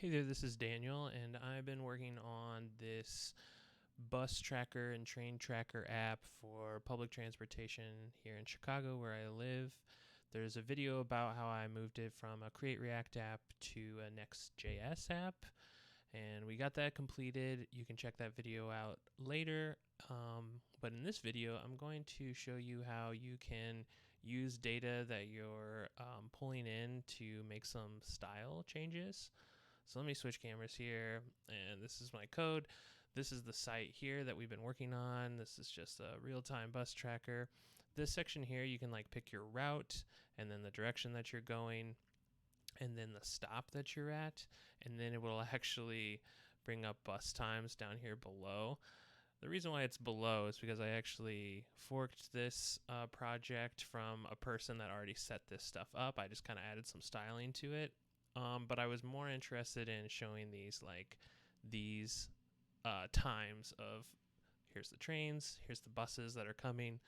Hey there, this is Daniel, and I've been working on this bus tracker and train tracker app for public transportation here in Chicago, where I live. There's a video about how I moved it from a Create React app to a Next.js app, and we got that completed. You can check that video out later. But in this video, I'm going to show you how you can use data that you're pulling in to make some style changes. So let me switch cameras here, and this is my code. This is the site here that we've been working on. This is just a real-time bus tracker. This section here, you can like pick your route and then the direction that you're going and then the stop that you're at, and then it will actually bring up bus times down here below. The reason why it's below is because I actually forked this project from a person that already set this stuff up. I just kind of added some styling to it. But I was more interested in showing these times of here's the trains, here's the buses that are coming.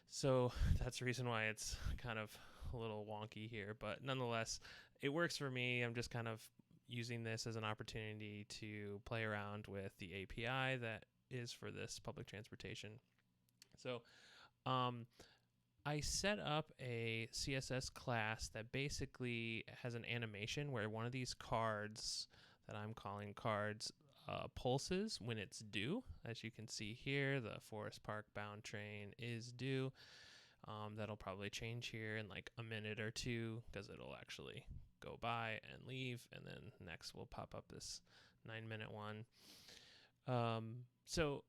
So that's the reason why it's kind of a little wonky here, but nonetheless, it works for me. I'm just kind of using this as an opportunity to play around with the API that is for this public transportation. So I set up a CSS class that basically has an animation where one of these cards that I'm calling cards pulses when it's due. As you can see here, the Forest Park bound train is due. That'll probably change here in like a minute or two because it'll actually go by and leave, and then next will pop up this 9-minute one. So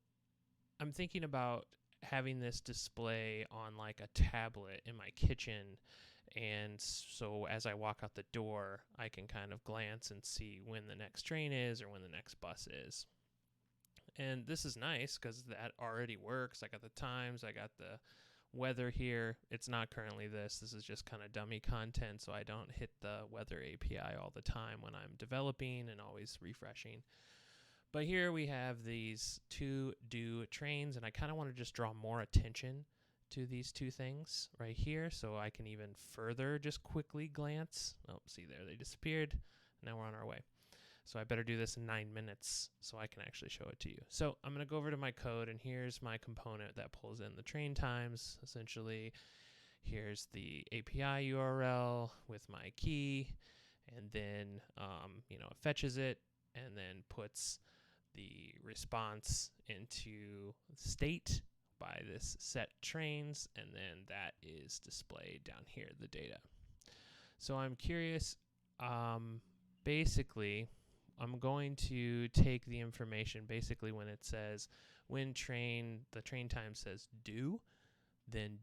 I'm thinking about having this display on like a tablet in my kitchen, and so as I walk out the door I can kind of glance and see when the next train is or when the next bus is. And this is nice because that already works. I got the times, I got the weather here. It's not currently this is just kind of dummy content, so I don't hit the weather API all the time when I'm developing and always refreshing. But here we have these two due trains, and I kind of want to just draw more attention to these two things right here, so I can even further just quickly glance. Oh, see there, they disappeared. Now we're on our way. So I better do this in 9 minutes so I can actually show it to you. So I'm going to go over to my code, and here's my component that pulls in the train times. Essentially, here's the API URL with my key, and then it fetches it and then puts the response into state by this set trains, and then that is displayed down here, the data. So I'm curious, basically I'm going to take the information basically when it says when the train time says due, then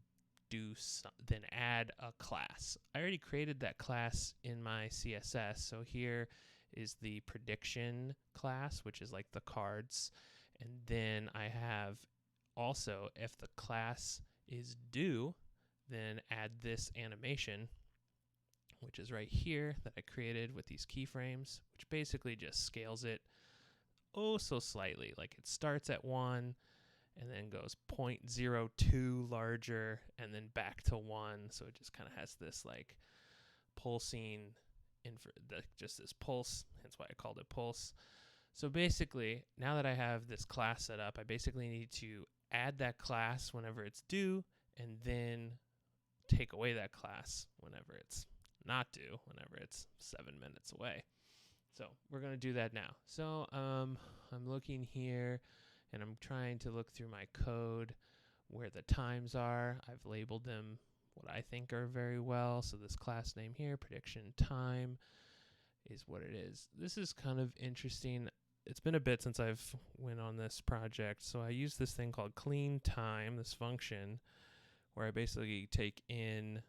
add a class. I already created that class in my CSS, so here is the prediction class, which is like the cards. And then I have also, if the class is due, then add this animation, which is right here that I created with these keyframes, which basically just scales it oh so slightly. Like it starts at 1 and then goes 0.02 larger and then back to 1. So it just kind of has this like pulsing just this pulse, hence why I called it pulse. So basically, now that I have this class set up, I basically need to add that class whenever it's due, and then take away that class whenever it's not due, whenever it's 7 minutes away. So we're going to do that now. So I'm looking here, and I'm trying to look through my code where the times are. I've labeled them what I think are very well. So this class name here, prediction time, is what it is. This is kind of interesting. It's been a bit since I've went on this project. So I use this thing called CleanTime, this function, where I basically take in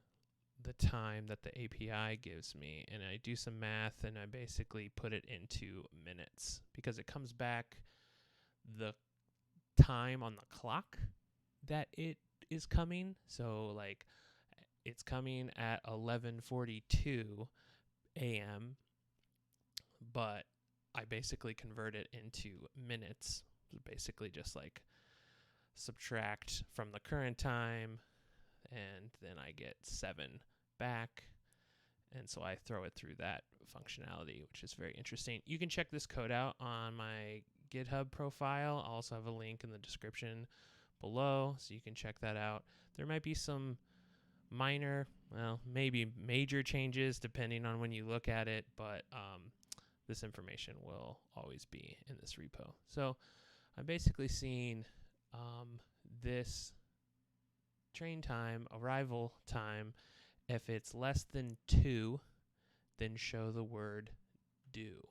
the time that the API gives me, and I do some math, and I basically put it into minutes because it comes back the time on the clock that it is coming. So like it's coming at 11:42 a.m., but I basically convert it into minutes. Basically just like subtract from the current time, and then I get 7 back, and so I throw it through that functionality, which is very interesting. You can check this code out on my GitHub profile. I'll also have a link in the description below, so you can check that out. There might be some minor, well, maybe major changes depending on when you look at it, but this information will always be in this repo. So I'm basically seeing this train time, arrival time. If it's less than 2, then show the word do.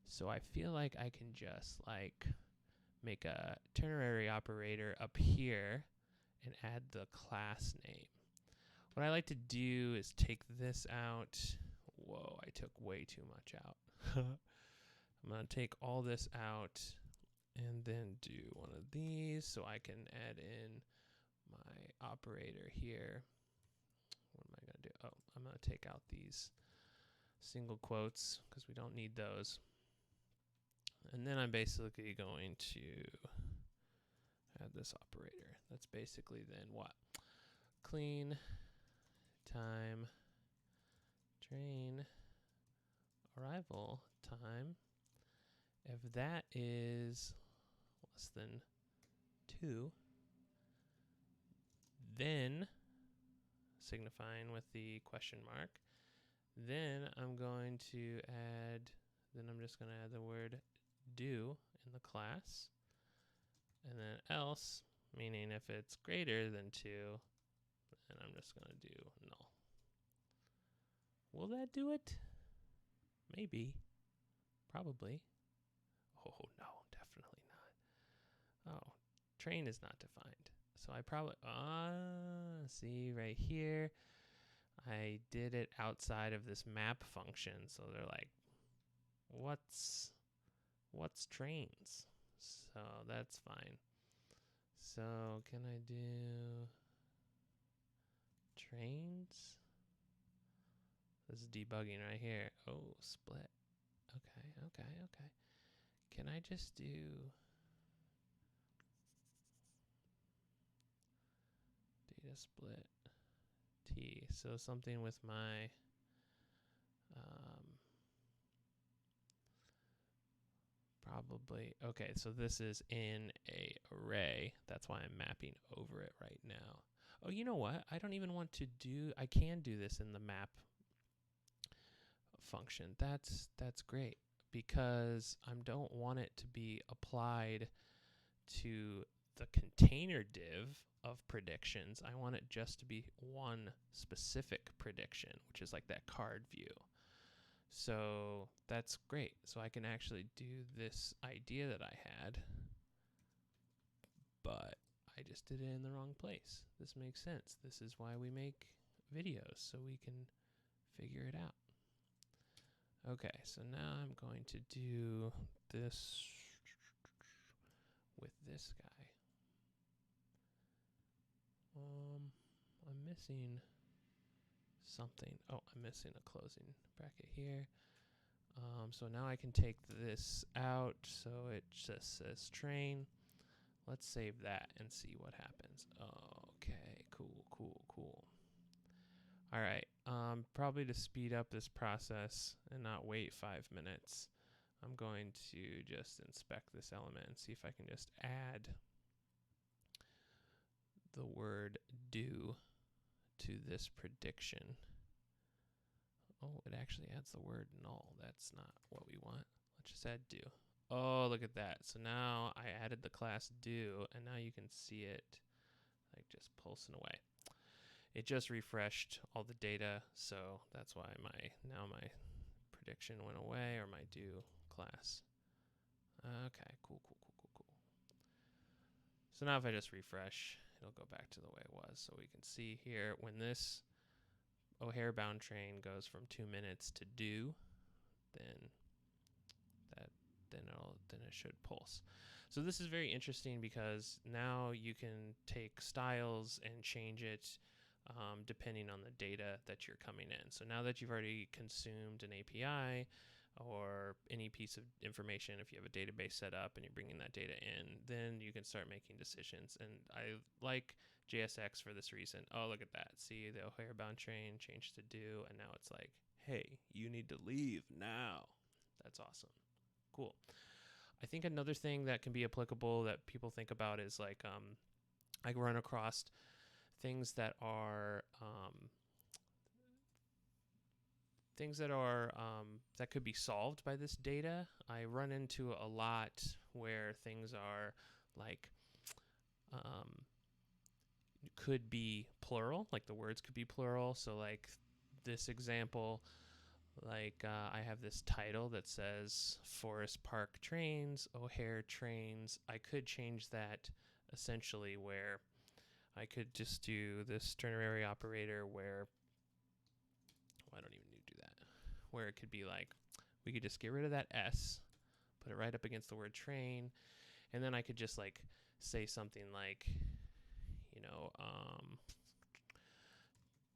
So I feel like I can just like make a ternary operator up here and add the class name. What I like to do is take this out. Whoa, I took way too much out. I'm going to take all this out and then do one of these so I can add in my operator here. What am I going to do? Oh, I'm going to take out these single quotes because we don't need those. And then I'm basically going to add this operator. That's basically then what? CleanTime train arrival time. If that is less than 2, then signifying with the question mark, then I'm going to add, then I'm just going to add the word do in the class, and then else, meaning if it's greater than 2, then I'm just going to do null. Will that do it? Maybe. Probably. Oh, no, definitely not. Oh, train is not defined. So I probably, see right here, I did it outside of this map function. So they're like, what's trains? So that's fine. So can I do trains? This is debugging right here. Oh, split. Okay. Can I just do data split T? So something with my probably, okay, so this is in a array. That's why I'm mapping over it right now. Oh, you know what? I don't even want to do, I can do this in the map function. That's great because I don't want it to be applied to the container div of predictions. I want it just to be one specific prediction, which is like that card view. So that's great. So I can actually do this idea that I had, but I just did it in the wrong place. This makes sense. This is why we make videos, so we can figure it out. Okay, so now I'm going to do this with this guy. I'm missing something. Oh, I'm missing a closing bracket here. So now I can take this out, so it just says train. Let's save that and see what happens. Okay, cool. All right, probably to speed up this process and not wait 5 minutes, I'm going to just inspect this element and see if I can just add the word do to this prediction. Oh, it actually adds the word null. That's not what we want. Let's just add do. Oh, look at that. So now I added the class do, and now you can see it like just pulsing away. It just refreshed all the data, so that's why now my prediction went away, or my do class. Okay, cool. So now if I just refresh, it'll go back to the way it was. So we can see here when this O'Hare bound train goes from 2 minutes to do, then it should pulse. So this is very interesting because now you can take styles and change it depending on the data that you're coming in. So now that you've already consumed an API or any piece of information, if you have a database set up and you're bringing that data in, then you can start making decisions. And I like JSX for this reason. Oh, look at that. See, the O'Hare bound train changed to do, and now it's like, hey, you need to leave now. That's awesome. Cool. I think another thing that can be applicable that people think about is like I run across things that are that could be solved by this data. I run into a lot where things are like could be plural, like the words could be plural. So like this example, like I have this title that says Forest Park Trains, O'Hare Trains. I could change that essentially where I could just do this ternary operator where, I don't even need to do that, where it could be like, we could just get rid of that S, put it right up against the word train, and then I could just like say something like, you know,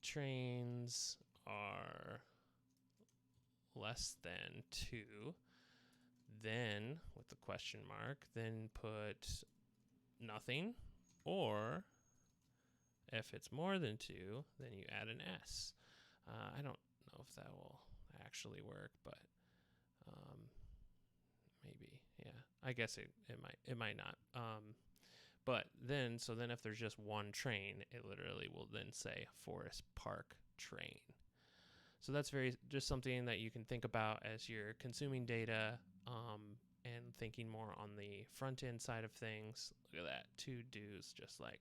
trains are less than 2, then with the question mark, then put nothing, or if it's more than 2, then you add an S. I don't know if that will actually work, but maybe, yeah. I guess it might not. But then, so then if there's just one train, it literally will then say Forest Park Train. So that's just something that you can think about as you're consuming data and thinking more on the front end side of things. Look at that, 2 do's just like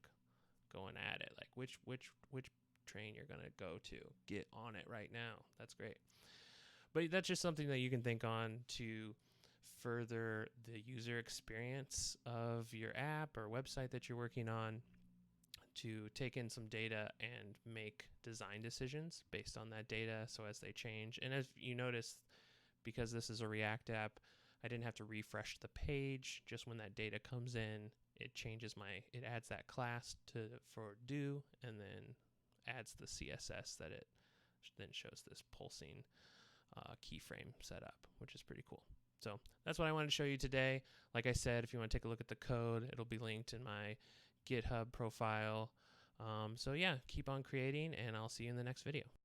going at it, like which train you're gonna go to. Get on it right now. That's great. But that's just something that you can think on to further the user experience of your app or website that you're working on, to take in some data and make design decisions based on that data. So as they change, and as you notice, because this is a React app, I didn't have to refresh the page. Just when that data comes in, it changes it adds that class for do, and then adds the CSS that it then shows this pulsing keyframe setup, which is pretty cool. So that's what I wanted to show you today. Like I said, if you want to take a look at the code, it'll be linked in my GitHub profile. So yeah, keep on creating, and I'll see you in the next video.